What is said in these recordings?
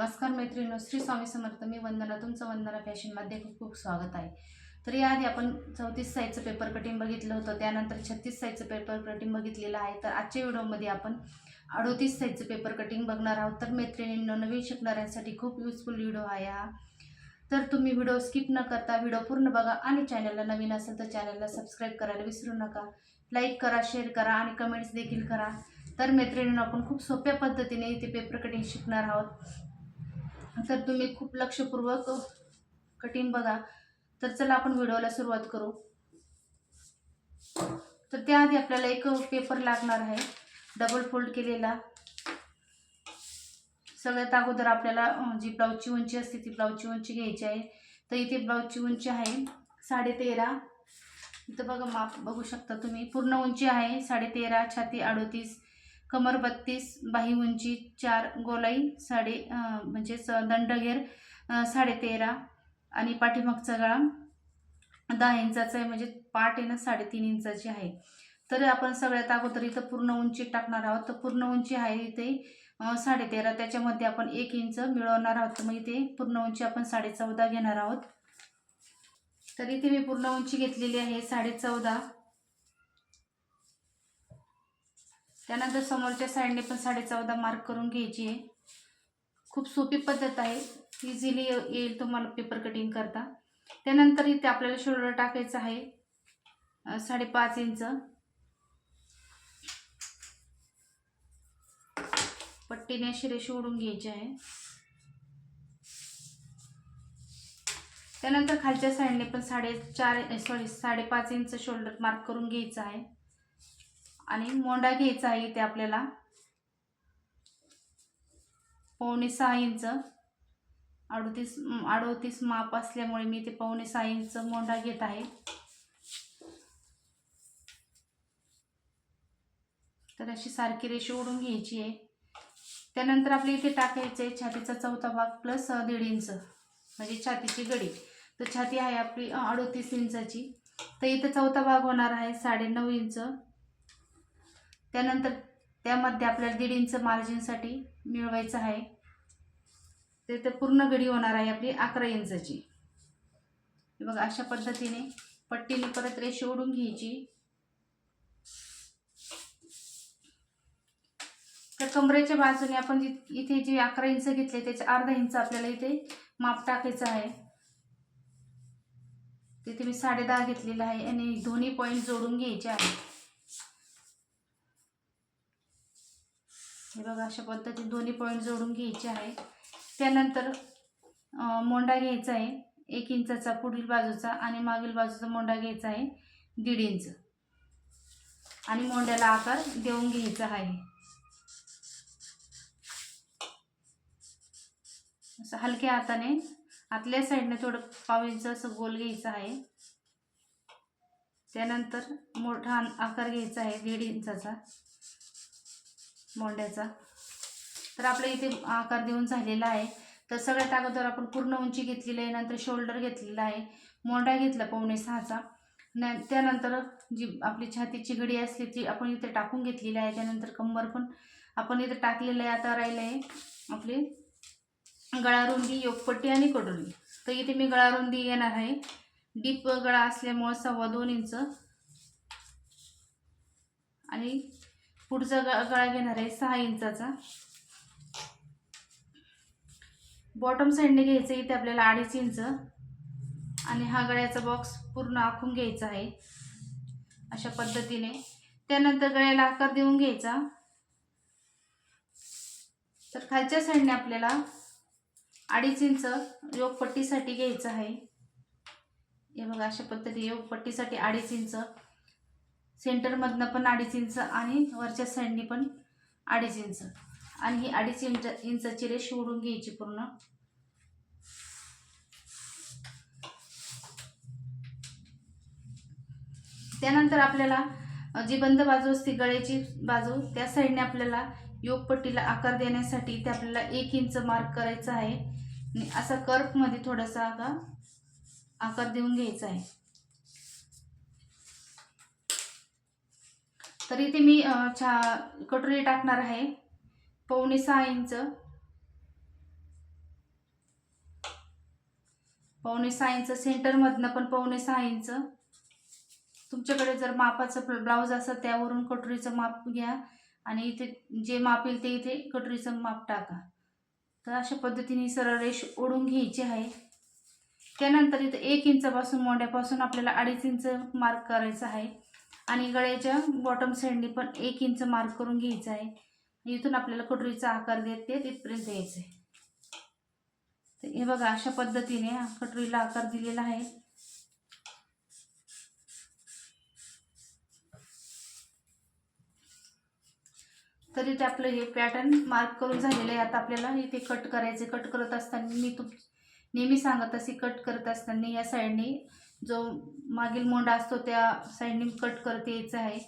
नमस्कार मैत्रिणींनो, श्री स्वामी समर्थ. मी वंदना, तुमचं वंदना फॅशनमध्ये खूप खूप स्वागत आहे. तर याआधी आपण 34 साईजचं पेपर कटिंग बघितलं होतं, त्यानंतर 36 साईजचं पेपर कटिंग बघितलेलं आहे. तर आजच्या व्हिडिओमध्ये आपण 38 साईजचं पेपर कटिंग बघणार आहोत. तर मैत्रिणींनो, नवीन शिकणाऱ्यांसाठी खूप युजफुल व्हिडिओ आहे हा. तर तुम्ही व्हिडिओ स्किप न करता व्हिडिओ पूर्ण बघा आणि चॅनलला नवीन असेल तर चॅनलला सबस्क्राईब करायला विसरू नका. लाईक करा, शेअर करा आणि कमेंट्स देखील करा. तर मैत्रिणींनो, आपण खूप सोप्या पद्धतीने इथे पेपर कटिंग शिकणार आहोत. तर तुम्ही खूप लक्षपूर्वक कटिंग बघा. तर चला आपण व्हिडिओला सुरुवात करू. तर त्याआधी आपल्याला एक पेपर लागणार आहे, डबल फोल्ड केलेला. सगळ्यात अगोदर आपल्याला जी ब्लाऊजची उंची असते ती ब्लाऊजची उंची घ्यायची आहे. तर इथे ब्लाऊजची उंची आहे 13.5. इथं बघा, माप बघू शकता तुम्ही. पूर्ण उंची आहे 13.5, छाती 38, कमर 32, बाही उंची 4, गोलाई म्हणजे दंडघेर 13.5 आणि पाठीमागचा गळा 10 इंचाचा आहे, म्हणजे पाठ आहे ना 3.5 इंचाची आहे. तर आपण सगळ्यात अगोदर इथं पूर्ण उंची टाकणार आहोत. तर पूर्ण उंची आहे इथे 13.5, त्याच्यामध्ये आपण 1 इंच मिळवणार आहोत. मग इथे पूर्ण उंची आपण 14.5 घेणार आहोत. तर इथे मी पूर्ण उंची घेतलेली आहे 14.5. त्यानंतर समोरच्या साईडने पण 14.5 मार्क करून घ्यायची आहे. खूप सोपी पद्धत आहे, इझिली येईल तुम्हाला पेपर कटिंग करता. त्यानंतर इथे आपल्याला शोल्डर टाकायचं आहे 5.5 इंच. पट्टीने अशी रेषा ओढून घ्यायची आहे. त्यानंतर खालच्या साईडने पण 5.5 इंच शोल्डर मार्क करून घ्यायचं आहे. आणि मोंडा घ्यायचा आहे इथे आपल्याला 5.25 इंच. 38 माप असल्यामुळे मी इथे 5.25 इंच मोंडा घेत आहे. तर अशी सारखी रेषा ओढून घ्यायची आहे. त्यानंतर आपल्या इथे टाकायचं आहे छातीचा चौथा भाग प्लस 1.5 इंच, म्हणजे छातीची गडी. तर छाती आहे आपली 38 इंचाची. तर इथे चौथा भाग होणार आहे 9.5 इंच. त्यानंतर त्यामध्ये आपल्याला 1.5 इंच मार्जिनसाठी मिळवायचं आहे. ते पूर्ण गडी होणार आहे आपली 11 इंचाची. बघा, अशा पद्धतीने पट्टीने परत रेषा ओढून घ्यायची. तर कमरेच्या बाजूने आपण इथे जे 11 इंच घेतले त्याचे अर्धा इंच आपल्याला इथे माप टाकायचं आहे. तिथे मी 10.5 घेतलेला आहे आणि दोन्ही पॉईंट जोडून घ्यायचे आहे. हे बघा, अशा पद्धतीने दोन्ही पॉईंट जोडून घ्यायचे आहे. त्यानंतर मोंडा घ्यायचा आहे 1 इंचाचा पुढील बाजूचा आणि मागील बाजूचा मोंडा घ्यायचा आहे 1.5 इंच आणि मोंड्याला आकार देऊन घ्यायचा आहे. असं हलक्या हाताने आतल्या साईडने थोडं 1/2 इंच असं गोल घ्यायचं आहे. त्यानंतर मोठा आकार घ्यायचा आहे 1.5 इंचाचा मोंड्याचा. तर आपल्या इथे आकार देऊन झालेला आहे. तर सगळ्यात अगोदर आपण पूर्ण उंची घेतलेली आहे, नंतर शोल्डर घेतलेला आहे, मोंडा घेतला 5.25चा. त्यानंतर जी आपली छातीची गडी असली ती आपण इथे टाकून घेतलेली आहे. त्यानंतर कंबर पण आपण इथे टाकलेलं आहे. आता राहिलं आहे आपली गळारुंदी, योगपट्टी आणि कटोरी. तर इथे मी गळारुंदी घेणार आहे. डीप गळा असल्यामुळे 2.25 इंच आणि पुढचा गळा घेणार आहे 6 इंचाचा. बॉटम साईडने घ्यायचं इथे आपल्याला 2.5 इंच आणि हा गळ्याचा बॉक्स पूर्ण आखून घ्यायचा आहे अशा पद्धतीने. त्यानंतर गळ्याला आकार देऊन घ्यायचा. तर खालच्या साईडने आपल्याला 2.5 इंच योगपट्टीसाठी घ्यायचं आहे. हे बघा, अशा पद्धतीने योगपट्टीसाठी 2.5 इंच, सेंटरमधनं पण 2.5 इंच आणि वरच्या साईडने पण 2.5 इंच आणि ही 2.5 इंचाची रेष ओढून घ्यायची पूर्ण. त्यानंतर आपल्याला जी बंद बाजू असते गळ्याची बाजू, त्या साईडने आपल्याला योगपट्टीला आकार देण्यासाठी इथे आपल्याला 1 इंच मार्क करायचा आहे आणि असा कर्वमध्ये थोडासा आकार देऊन घ्यायचा आहे. तर इथे मी कटोरी टाकणार आहे 5.25 इंच पावणे 6 इंच सेंटरमधनं पण पावणे 6 इंच. तुमच्याकडे जर मापाचं ब्लाऊज असेल त्यावरून कटोरीचं माप घ्या आणि इथे जे माप येईल ते इथे कटोरीचं माप टाका. तर अशा पद्धतीने सरळ रेष ओढून घ्यायची आहे. त्यानंतर इथे 1 इंचापासून मोंड्यापासून आपल्याला 2.5 इंच मार्क करायचा आहे आणि गळ्याच्या बॉटम साईडने पण 1 इंच मार्क करून घ्यायचा आहे. इथून आपल्याला कटोरीचा आकार देते तिथपर्यंत यायचं आहे. तर हे बघा अशा पद्धतीने कटोरीला आकार दिलेला आहे. तर इथे आपलं हे पॅटर्न मार्क करून झालेलं आहे. आता आपल्याला इथे कट करायचे. कट करत असताना मी नेहमी सांगत असे, कट करत असताना या साईडने जो मागील मोंडा असतो त्या साईडने कट करत यायचं आहे.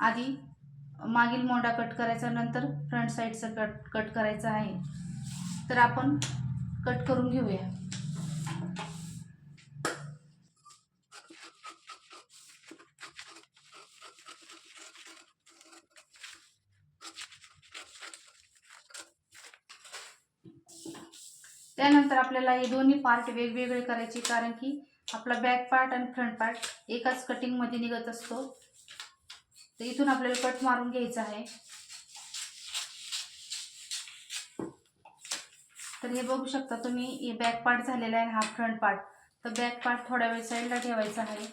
आधी मागील मोंडा कट करायचा, नंतर फ्रंट साईडचा कट करायचा आहे. तर आपण कट करून घेऊया. त्यानंतर आपल्याला हे दोन्ही पार्ट वेगवेगळे करायचे, कारण की आपला बॅक पार्ट आणि फ्रंट पार्ट एकाच कटिंगमध्ये निघत असतो. तर इथून आपल्याला कट मारून घ्यायचा आहे. तर हे बघू शकता तुम्ही, हे बॅक पार्ट झालेला आहे, हा फ्रंट पार्ट. तर बॅक पार्ट थोड्या वेळ साईडला ठेवायचा आहे.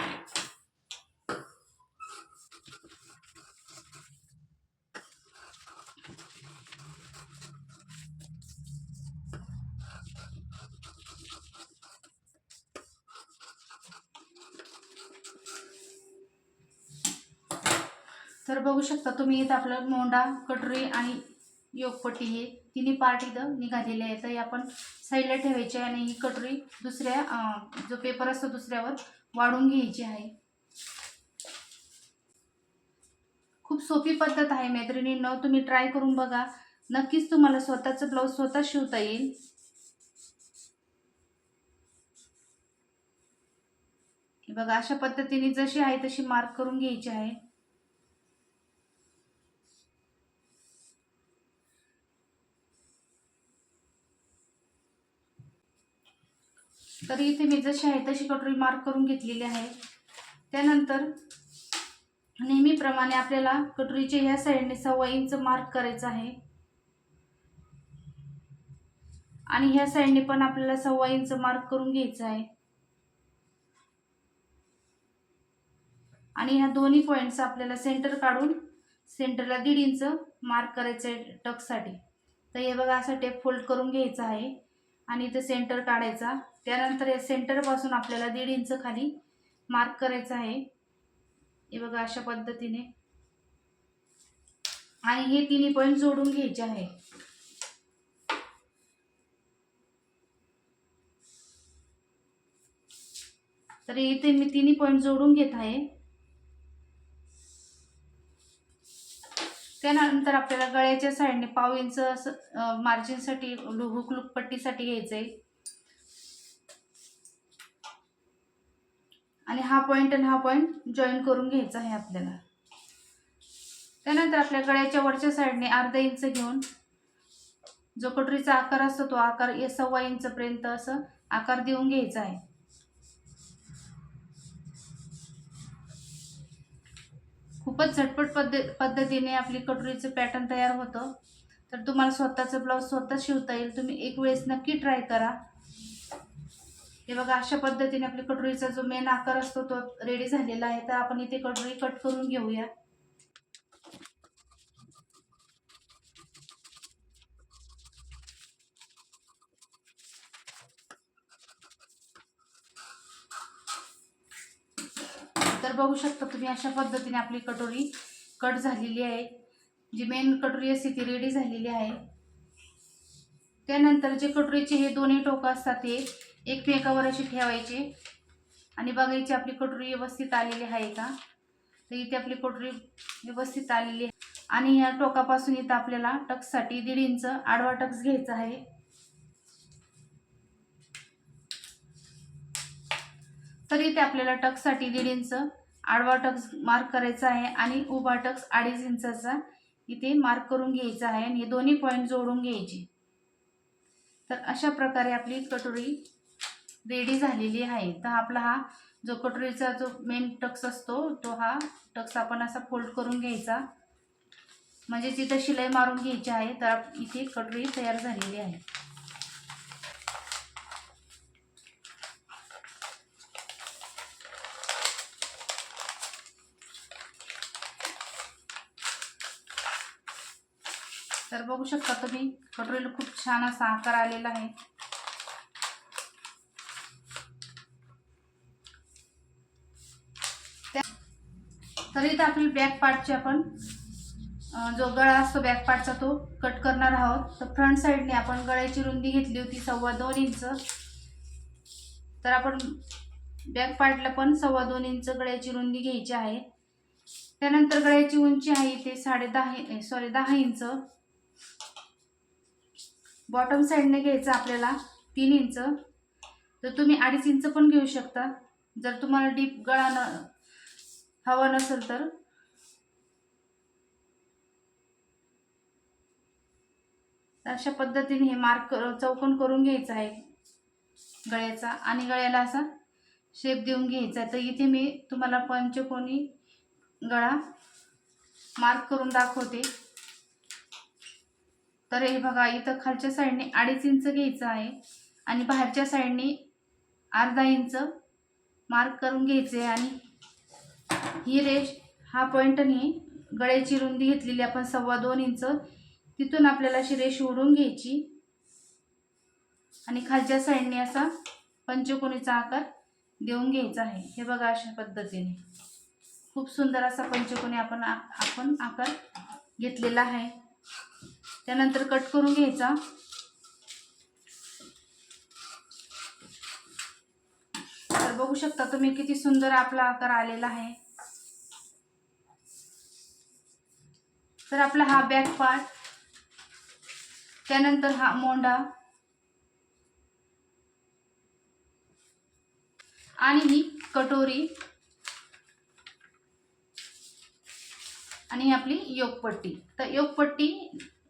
तर बघू शकता तुम्ही, इथं आपलं मोंडा, कटोरी आणि योगपट्टी हे तिन्ही पार्ट इथं निघालेले आहेत. तर आपण साईडला ठेवायचे आणि ही कटोरी दुसऱ्या जो पेपर असतो दुसऱ्यावर वाढून घ्यायची आहे. खूप सोपी पद्धत आहे मैत्रिणींनो, तुम्ही ट्राय करून बघा. नक्कीच तुम्हाला स्वतःचं ब्लाऊज स्वतः शिवता येईल. हे बघा अशा पद्धतीने जशी आहे तशी मार्क करून घ्यायची आहे. तर इथे मी जशी आहे तशी कटोरी मार्क करून घेतलेली आहे. त्यानंतर नेहमीप्रमाणे आपल्याला कटोरीच्या ह्या साईडने 1.25 इंच मार्क करायचं आहे आणि ह्या साईडने पण आपल्याला 1.25 इंच मार्क करून घ्यायचं आहे. आणि ह्या दोन्ही पॉईंट्स आपल्याला सेंटर काढून सेंटरला 1.5 इंच मार्क करायचं आहे टक्ससाठी. तर हे बघा असं टेप फोल्ड करून घ्यायचं आहे आणि इथे सेंटर काढायचा. त्यानंतर या सेंटरपासून आपल्याला 1.5 इंच खाली मार्क करायचं आहे. हे बघा अशा पद्धतीने. आणि हे तिन्ही पॉईंट जोडून घ्यायचे आहे. तर इथे मी तिन्ही पॉईंट जोडून घेत आहे. त्यानंतर आपल्याला गळ्याच्या साईडने 1.5 इंच असं मार्जिनसाठी हुक लूप पट्टीसाठी घ्यायचं आहे. आणि हा पॉईंट आणि हा पॉईंट जॉईन करून घ्यायचा आहे आपल्याला. त्यानंतर आपल्या गळ्याच्या वरच्या साईडने 1/2 इंच घेऊन जो कटोरीचा आकार असतो तो आकार 1.25 इंचपर्यंत असं आकार देऊन घ्यायचा आहे. खूपच झटपट पद्धतीने आपली कटोरीचं पॅटर्न तयार होतं. तर तुम्हाला स्वतःचं ब्लाऊज स्वतः शिवता येईल. तुम्ही एक वेळेस नक्की ट्राय करा. हे बघा अशा पद्धतीने आपली कटोरीचा जो मेन आकार असतो तो रेडी झालेला आहे. तर आपण इथे कटोरी कट करून घेऊया. तर बघू शकता तुम्ही अशा पद्धतीने आपली कटोरी कट झालेली आहे. जी मेन कटोरी असते ती रेडी झालेली आहे. त्यानंतर जे कटोरीचे हे दोन्ही टोकं असतात ते एकमेकावर अशी ठेवायचे आणि बघायची आपली कटोरी व्यवस्थित आलेली आहे का. तर इथे आपली कटोरी व्यवस्थित आलेली आहे. आणि या टोकापासून इथं आपल्याला टक्ससाठी 1.5 इंच आडवा टक्स घ्यायचा आहे. तर इथे आपल्याला टक्ससाठी 1.5 इंच आडवा टक्स मार्क करायचा आहे आणि उभा टक्स 2.5 इंचाचा इथे मार्क करून घ्यायचा आहे आणि हे दोन्ही पॉईंट जोडून घ्यायचे. तर अशा प्रकारे आपली कटोरी रेडी झालेली आहे. तर आपला हा जो कटोरीचा जो मेन टक्स असतो तो हा टक्स आपण असा फोल्ड करून घ्यायचा, म्हणजे तिथं शिलाई मारून घ्यायची आहे. तर इथे कटोरी तयार झालेली आहे. तर बघू शकता तुम्ही कटोरीला खूप छान असा आकार आलेला आहे. तर इथं आपली बॅक पार्टची आपण जो गळा असतो बॅक पार्टचा तो कट करणार आहोत. तर फ्रंट साईडने आपण गळ्याची रुंदी घेतली होती 2.25 इंच. तर आपण बॅक पार्टला पण 2.25 इंच गळ्याची रुंदी घ्यायची आहे. त्यानंतर गळ्याची उंची आहे इथे 10 इंच. बॉटम साईडने घ्यायचं आपल्याला 3 इंच. तर तुम्ही 2.5 इंच पण घेऊ शकता जर तुम्हाला डीप गळा हवा नसेल तर. अशा पद्धतीने हे मार्क चौकोन करून घ्यायचा आहे गळ्याचा आणि गळ्याला असा शेप देऊन घ्यायचा. तर इथे मी तुम्हाला पंचकोनी गळा मार्क करून दाखवते. तर हे बघा इथं खालच्या साईडने 2.5 इंच घ्यायचं आहे आणि बाहेरच्या साईडने अर्धा इंच मार्क करून घ्यायचे. आणि ही रेष हा पॉइंटने गळ्याची रुंदी घेतलेली आपण 2.25 इंच, तिथून आपल्याला अशी रेष ओढून घ्यायची आणि खालच्या साईडने असा पंचकोनीचा आकार देऊन घ्यायचा आहे. हे बघा अशा पद्धतीने खूप सुंदर असा पंचकोनी आपण आकार घेतलेला आहे. त्यानंतर कट करून घ्यायचा. तर बघू शकता तुम्ही किती सुंदर आपला आकार आलेला आहे. तर आपला हा बॅक पार्ट, त्यानंतर हा मोंढा आणि ही कटोरी आणि ही आपली योकपट्टी. तर योकपट्टी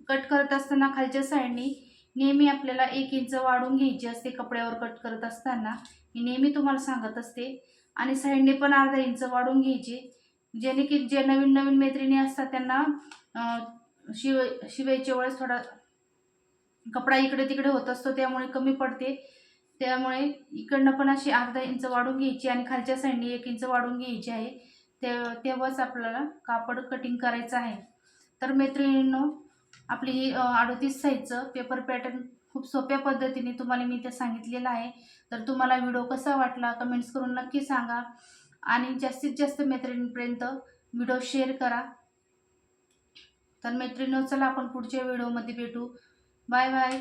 कट करत असताना खालच्या साईडने नेहमी आपल्याला 1 इंच वाढवून घ्यायची असते. कपड्यावर कट करत असताना मी नेहमी तुम्हाला सांगत असते. आणि साईडने पण अर्धा इंच वाढवून घ्यायची, जेणे की जे नवीन नवीन मैत्रिणी असतात त्यांना शिवायच्या वेळेस थोडा कपडा इकडे तिकडे होत असतो, त्यामुळे कमी पडते. त्यामुळे इकडनं पण अशी अर्धा इंच वाढवून घ्यायची आणि खालच्या साईडने 1 इंच वाढवून घ्यायची आहे. तेव्हाच आपल्याला कापड कटिंग करायचं आहे. तर मैत्रिणींनो, आपली ही 38 साईजचं पेपर पॅटर्न खूप सोप्या पद्धतीने तुम्हाला मी ते सांगितलेलं आहे. तर तुम्हाला व्हिडिओ कसा वाटला कमेंट्स करून नक्की सांगा आणि जास्तीत जास्त मैत्रिणींपर्यंत व्हिडिओ शेअर करा. तर मैत्रिणींनो, चला आपण पुढच्या व्हिडिओमध्ये भेटू. Bye bye.